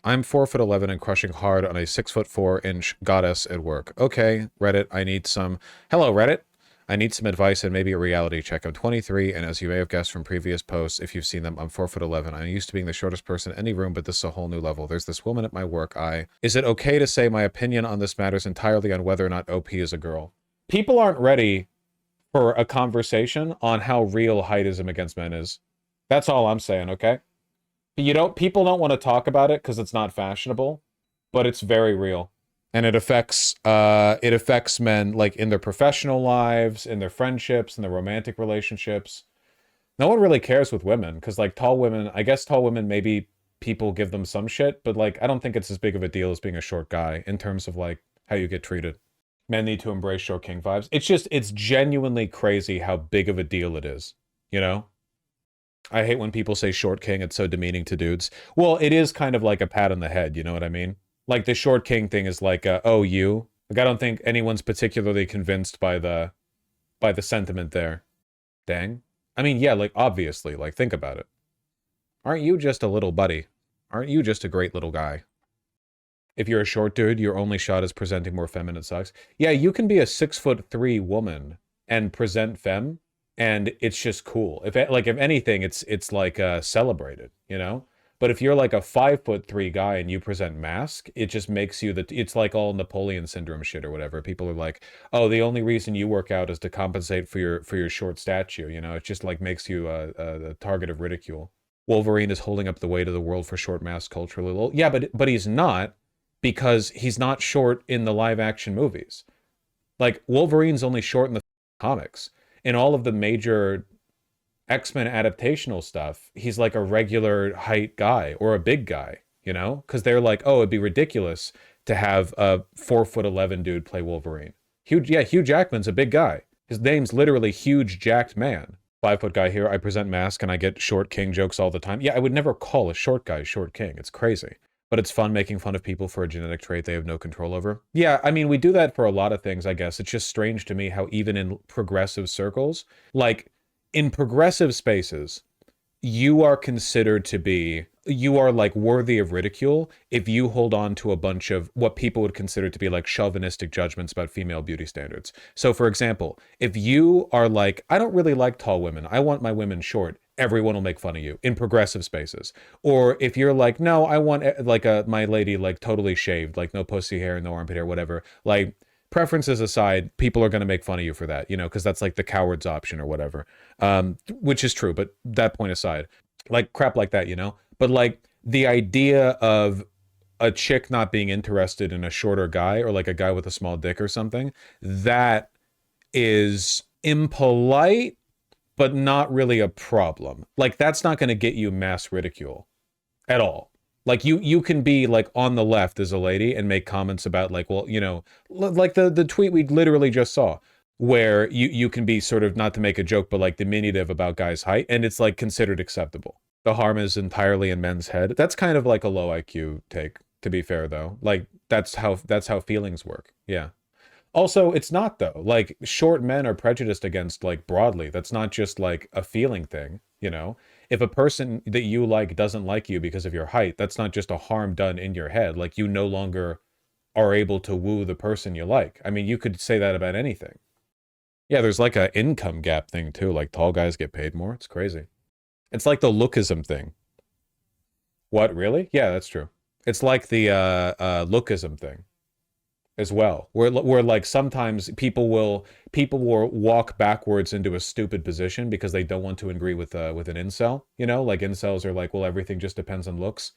I'm 4'11" and crushing hard on a 6'4" goddess at work. Okay, Reddit, I need some. Hello, Reddit. I need some advice and maybe a reality check. I'm 23, and as you may have guessed from previous posts, if you've seen them, I'm 4'11". I'm used to being the shortest person in any room, but this is a whole new level. There's this woman at my work. Is it okay to say my opinion on this matters entirely on whether or not OP is a girl? People aren't ready for a conversation on how real heightism against men is. That's all I'm saying, okay? People don't want to talk about it because it's not fashionable, but it's very real. And it affects men like in their professional lives, in their friendships, in their romantic relationships. No one really cares with women because like tall women, I guess tall women maybe people give them some shit, but like I don't think it's as big of a deal as being a short guy in terms of like how you get treated. Men need to embrace short king vibes. It's genuinely crazy how big of a deal it is, you know? I hate when people say short king, it's so demeaning to dudes. Well, it is kind of like a pat on the head, you know what I mean? Like the short king thing is like, oh, you? Like I don't think anyone's particularly convinced by the sentiment there. Dang. I mean, yeah, like obviously, like think about it. Aren't you just a little buddy? Aren't you just a great little guy? If you're a short dude, your only shot is presenting more feminine sucks. Yeah, you can be a 6'3" woman and present femme, and it's just cool. If anything, it's like celebrated, you know. But if you're like a 5'3" guy and you present mask, it just makes you it's like all Napoleon syndrome shit or whatever. People are like, oh, the only reason you work out is to compensate for your short stature. You know, it just like makes you a target of ridicule. Wolverine is holding up the weight of the world for short mask culturally. Well, yeah, but he's not because he's not short in the live action movies. Like Wolverine's only short in the comics. In all of the major X-Men adaptational stuff, he's like a regular height guy or a big guy, you know? Because they're like, oh, it'd be ridiculous to have a 4'11" dude play Wolverine. Hugh Jackman's a big guy. His name's literally Huge Jacked Man. 5-foot guy here. I present mask and I get short king jokes all the time. Yeah, I would never call a short guy short king. It's crazy. But it's fun making fun of people for a genetic trait they have no control over. Yeah, I mean, we do that for a lot of things, I guess. It's just strange to me how even in progressive circles, like in progressive spaces, you are considered to be, you are like worthy of ridicule if you hold on to a bunch of what people would consider to be like chauvinistic judgments about female beauty standards. So for example, if you are like, I don't really like tall women, I want my women short, everyone will make fun of you in progressive spaces. Or if you're like, no, I want like my lady like totally shaved, like no pussy hair, no armpit hair, whatever, like preferences aside, people are going to make fun of you for that, you know, because that's like the coward's option or whatever, which is true. But that point aside, like crap like that, you know, but like the idea of a chick not being interested in a shorter guy or like a guy with a small dick or something, that is impolite, but not really a problem. Like that's not going to get you mass ridicule at all. Like you can be like on the left as a lady and make comments about like, well, you know, like the tweet we literally just saw where you can be sort of, not to make a joke, but like diminutive about guys' height and it's like considered acceptable. The harm is entirely in men's head. That's kind of like a low IQ take, to be fair though. Like that's how feelings work. Yeah. Also, it's not though. Like short men are prejudiced against like broadly. That's not just like a feeling thing, you know? If a person that you like doesn't like you because of your height, that's not just a harm done in your head. Like you no longer are able to woo the person you like. I mean, you could say that about anything. Yeah, there's like a income gap thing too. Like tall guys get paid more. It's crazy. It's like the lookism thing. What, really? Yeah, that's true. It's like the lookism thing as well, where like sometimes people will walk backwards into a stupid position because they don't want to agree with an incel. You know, like incels are like, well, everything just depends on looks.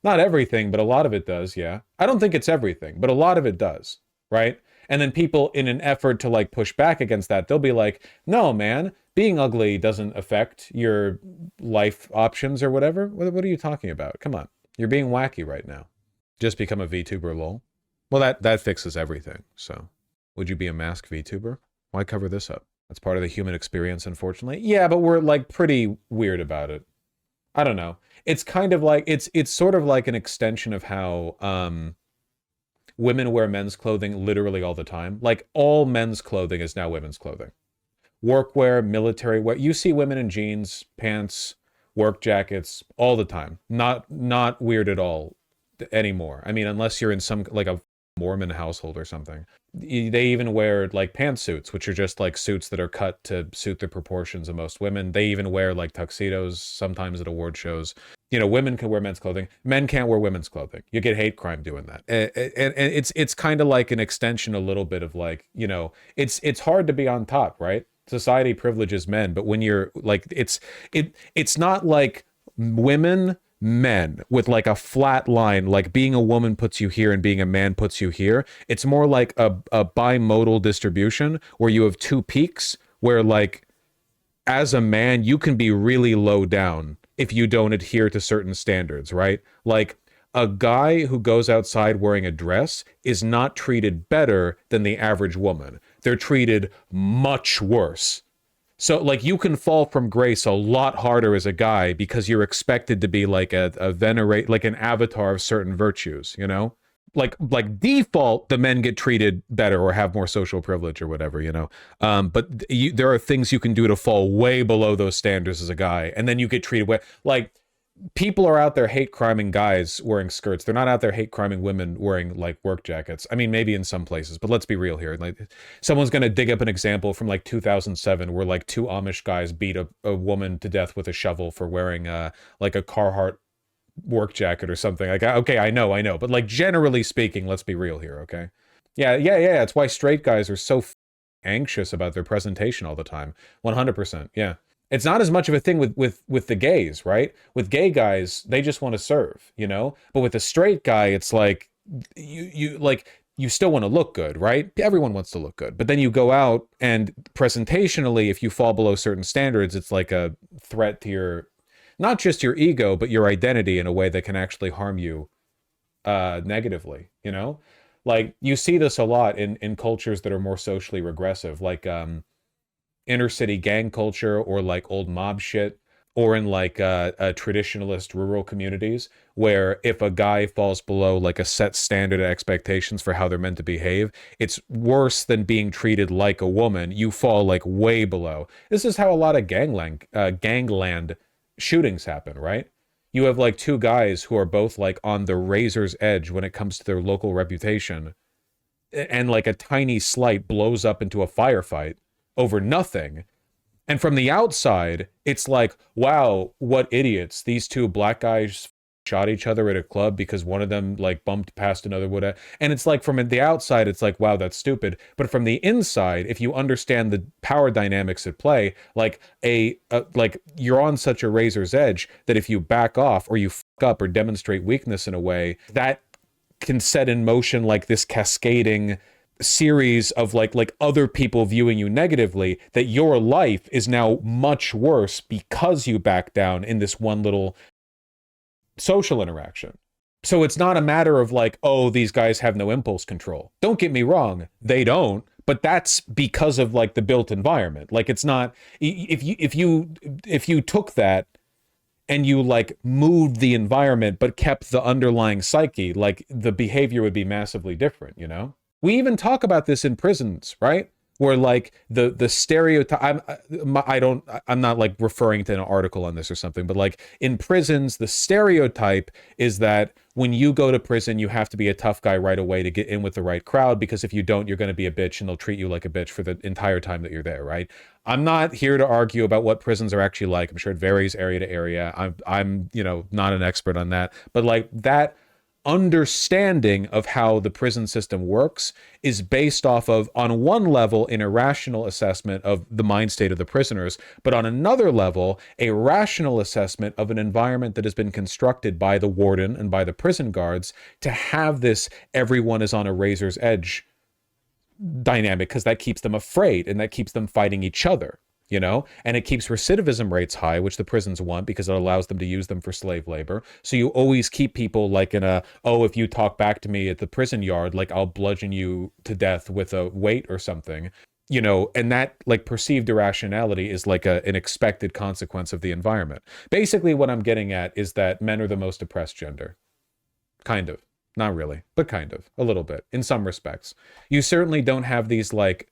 Not everything, but a lot of it does. Yeah, I don't think it's everything, but a lot of it does, right? And then people, in an effort to like push back against that, they'll be like, no, man, being ugly doesn't affect your life options or whatever. What are you talking about? Come on, you're being wacky right now. Just become a VTuber, lol. Well, that fixes everything. So, would you be a mask VTuber? Why cover this up? That's part of the human experience, unfortunately. Yeah, but we're like pretty weird about it. I don't know. It's kind of like it's sort of like an extension of how women wear men's clothing literally all the time. Like all men's clothing is now women's clothing. Workwear, military wear. You see women in jeans, pants, work jackets all the time. Not weird at all anymore. I mean, unless you're in some like a Mormon household or something. They even wear like pantsuits, which are just like suits that are cut to suit the proportions of most women. They even wear like tuxedos sometimes at award shows. You know, women can wear men's clothing. Men can't wear women's clothing. You get hate crime doing that. And it's kind of like an extension a little bit of like, you know, it's hard to be on top, right? Society privileges men, but when you're like it's not like women men with like a flat line, like being a woman puts you here and being a man puts you here. It's more like a bimodal distribution where you have two peaks where like as a man you can be really low down if you don't adhere to certain standards, right? Like a guy who goes outside wearing a dress is not treated better than the average woman. They're treated much worse. So like you can fall from grace a lot harder as a guy because you're expected to be like a venerate, like an avatar of certain virtues, you know? Like default, the men get treated better or have more social privilege or whatever, you know? But there are things you can do to fall way below those standards as a guy. And then you get treated way, like people are out there hate criming guys wearing skirts. They're not out there hate criming women wearing like work jackets. I mean, maybe in some places, but let's be real here. Like someone's going to dig up an example from like 2007 where like two Amish guys beat a woman to death with a shovel for wearing like a Carhartt work jacket or something. Like, okay, I know. But like generally speaking, let's be real here. Okay. Yeah. That's why straight guys are so anxious about their presentation all the time. 100%. Yeah. It's not as much of a thing with the gays, right? With gay guys, they just want to serve, you know? But with a straight guy, it's like you still want to look good, right? Everyone wants to look good. But then you go out and presentationally, if you fall below certain standards, it's like a threat to your, not just your ego, but your identity in a way that can actually harm you negatively, you know? Like you see this a lot in cultures that are more socially regressive, like inner city gang culture or like old mob shit, or in like traditionalist rural communities where if a guy falls below like a set standard of expectations for how they're meant to behave, it's worse than being treated like a woman. You fall like way below. This is how a lot of gangland shootings happen, right? You have like two guys who are both like on the razor's edge when it comes to their local reputation, and like a tiny slight blows up into a firefight over nothing. And from the outside, it's like, wow, what idiots. These two black guys shot each other at a club because one of them like bumped past another would. And it's like from the outside, it's like, wow, that's stupid. But from the inside, if you understand the power dynamics at play, like like you're on such a razor's edge that if you back off or you fuck up or demonstrate weakness in a way, that can set in motion like this cascading series of like other people viewing you negatively, that your life is now much worse because you back down in this one little social interaction. So it's not a matter of like, oh, these guys have no impulse control. Don't get me wrong, they don't, but that's because of like the built environment. Like it's not, if you took that and you like moved the environment but kept the underlying psyche, like the behavior would be massively different, you know? We even talk about this in prisons, right? Where like the stereotype, I'm not like referring to an article on this or something, but like in prisons, the stereotype is that when you go to prison, you have to be a tough guy right away to get in with the right crowd, because if you don't, you're going to be a bitch and they'll treat you like a bitch for the entire time that you're there, right? I'm not here to argue about what prisons are actually like. I'm sure it varies area to area. I'm you know, not an expert on that, but like that understanding of how the prison system works is based off of, on one level, an irrational assessment of the mind state of the prisoners, but on another level, a rational assessment of an environment that has been constructed by the warden and by the prison guards to have this everyone is on a razor's edge dynamic, because that keeps them afraid and that keeps them fighting each other, you know, and it keeps recidivism rates high, which the prisons want because it allows them to use them for slave labor. So you always keep people like in a, oh, if you talk back to me at the prison yard, like I'll bludgeon you to death with a weight or something, you know, and that like perceived irrationality is like an expected consequence of the environment. Basically what I'm getting at is that men are the most oppressed gender. Kind of. Not really, but kind of. A little bit, in some respects. You certainly don't have these like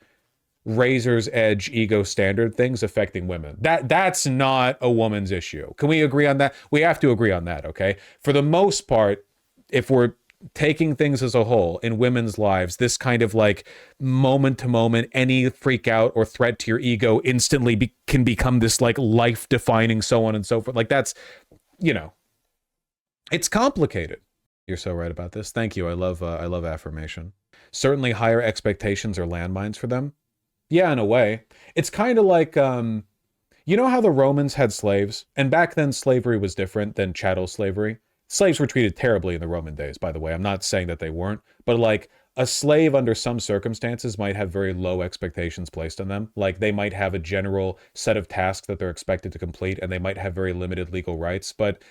razor's edge ego standard things affecting women. That's not a woman's issue. Can we agree on that? We have to agree on that, okay? For the most part, if we're taking things as a whole in women's lives, this kind of like moment to moment, any freak out or threat to your ego instantly can become this like life defining, so on and so forth. Like that's, you know, it's complicated. You're so right about this. Thank you. I love affirmation. Certainly higher expectations are landmines for them. Yeah, in a way. It's kind of like, you know how the Romans had slaves? And back then slavery was different than chattel slavery. Slaves were treated terribly in the Roman days, by the way. I'm not saying that they weren't, but like a slave under some circumstances might have very low expectations placed on them. Like they might have a general set of tasks that they're expected to complete, and they might have very limited legal rights, but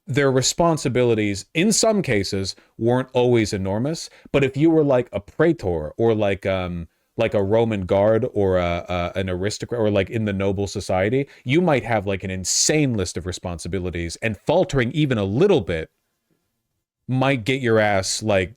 their responsibilities in some cases weren't always enormous. But if you were like a praetor or like a Roman guard or an aristocrat or like in the noble society, you might have like an insane list of responsibilities, and faltering even a little bit might get your ass like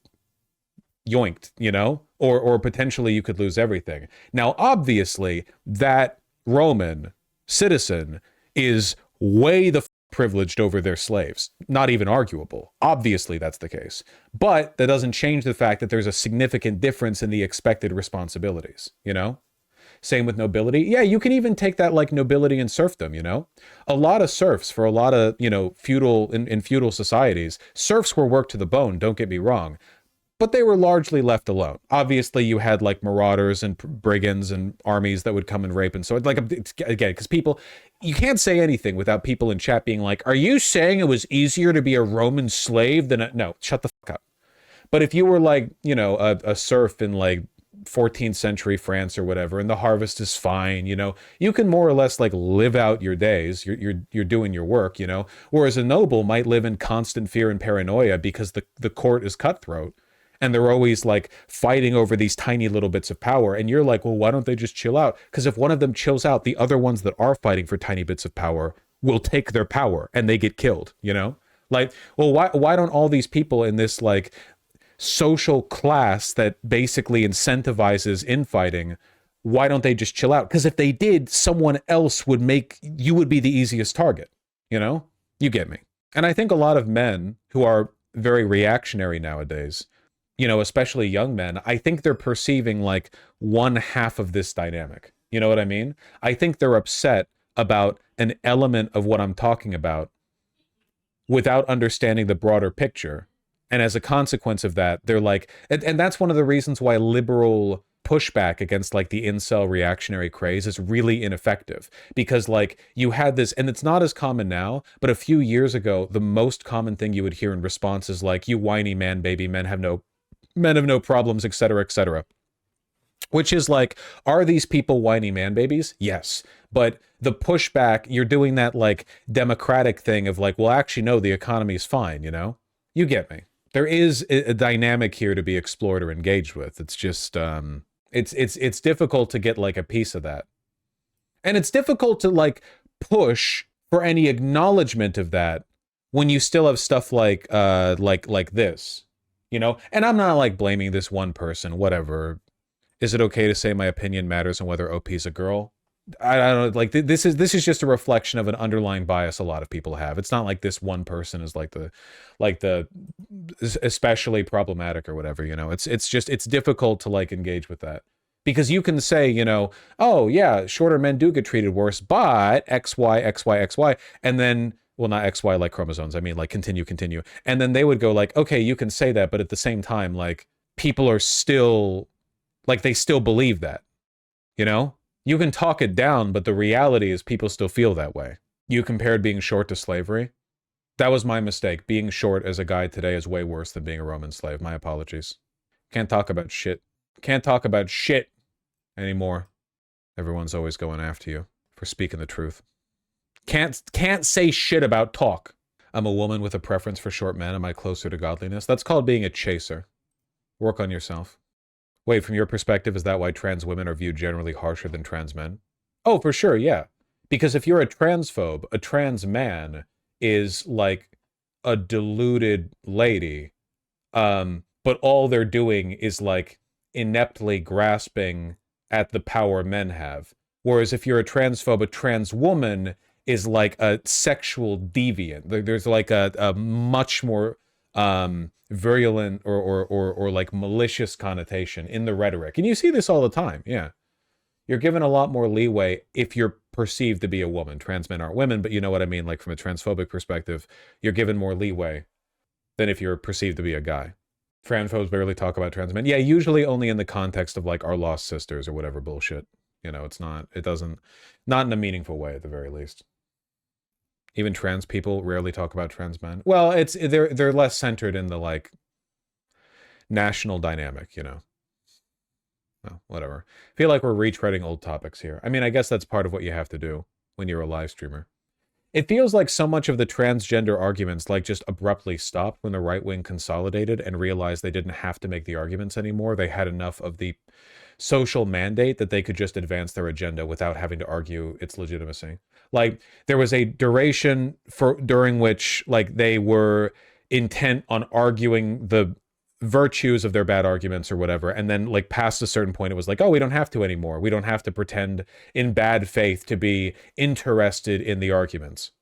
yoinked, you know, or potentially you could lose everything. Now, obviously, that Roman citizen is way the privileged over their slaves. Not even arguable. Obviously, that's the case. But that doesn't change the fact that there's a significant difference in the expected responsibilities, you know? Same with nobility. Yeah, you can even take that like nobility and serfdom, you know? A lot of serfs for a lot of, you know, in feudal societies, serfs were worked to the bone, don't get me wrong, but they were largely left alone. Obviously, you had like marauders and brigands and armies that would come and rape. And so like, again, because people, you can't say anything without people in chat being like, are you saying it was easier to be a Roman slave than no, shut the fuck up. But if you were like, you know, a serf in like 14th century France or whatever, and the harvest is fine, you know, you can more or less like live out your days. You're doing your work, you know, whereas a noble might live in constant fear and paranoia because the court is cutthroat. And they're always like fighting over these tiny little bits of power. And you're like, well, why don't they just chill out? Because if one of them chills out, the other ones that are fighting for tiny bits of power will take their power and they get killed, you know? Like, well, why don't all these people in this like social class that basically incentivizes infighting, why don't they just chill out? Because if they did, someone else you would be the easiest target, you know? You get me. And I think a lot of men who are very reactionary nowadays, you know, especially young men, I think they're perceiving like one half of this dynamic. You know what I mean? I think they're upset about an element of what I'm talking about without understanding the broader picture. And as a consequence of that, they're like, and that's one of the reasons why liberal pushback against like the incel reactionary craze is really ineffective, because like you had this, and it's not as common now, but a few years ago, the most common thing you would hear in response is like, you whiny man baby, men have no problems, etc., etc. Which is like, are these people whiny man babies? Yes. But the pushback, you're doing that like democratic thing of like, well, actually, no, the economy's fine, you know? You get me. There is a dynamic here to be explored or engaged with. It's just, it's difficult to get like a piece of that. And it's difficult to like push for any acknowledgement of that when you still have stuff like this. You know, and I'm not like blaming this one person, whatever. Is it okay to say my opinion matters on whether OP is a girl? I don't know. Like this is just a reflection of an underlying bias a lot of people have. It's not like this one person is like the especially problematic or whatever, you know. It's difficult to like engage with that. Because you can say, you know, oh yeah, shorter men do get treated worse, but XY, XY, XY, and then, well, not XY like chromosomes, I mean like continue. And then they would go like, okay, you can say that, but at the same time, like people are still, like they still believe that, you know? You can talk it down, but the reality is people still feel that way. You compared being short to slavery? That was my mistake. Being short as a guy today is way worse than being a Roman slave. My apologies. Can't talk about shit. Can't talk about shit anymore. Everyone's always going after you for speaking the truth. Can't say shit about talk. I'm a woman with a preference for short men. Am I closer to godliness? That's called being a chaser. Work on yourself. Wait, from your perspective, is that why trans women are viewed generally harsher than trans men? Oh, for sure, yeah. Because if you're a transphobe, a trans man is like a deluded lady, but all they're doing is like ineptly grasping at the power men have. Whereas if you're a transphobe, a trans woman is like a sexual deviant. There's like a much more virulent or like malicious connotation in the rhetoric. And you see this all the time. Yeah. You're given a lot more leeway if you're perceived to be a woman. Trans men aren't women, but you know what I mean? Like from a transphobic perspective, you're given more leeway than if you're perceived to be a guy. Transphobes barely talk about trans men. Yeah, usually only in the context of like our lost sisters or whatever bullshit. You know, not in a meaningful way at the very least. Even trans people rarely talk about trans men. Well, they're less centered in the like national dynamic, you know. Well, whatever. I feel like we're retreading old topics here. I mean, I guess that's part of what you have to do when you're a live streamer. It feels like so much of the transgender arguments like just abruptly stopped when the right wing consolidated and realized they didn't have to make the arguments anymore. They had enough of the social mandate that they could just advance their agenda without having to argue its legitimacy. Like there was a duration during which like they were intent on arguing the virtues of their bad arguments or whatever, and then like past a certain point it was like, oh, we don't have to anymore. We don't have to pretend in bad faith to be interested in the arguments.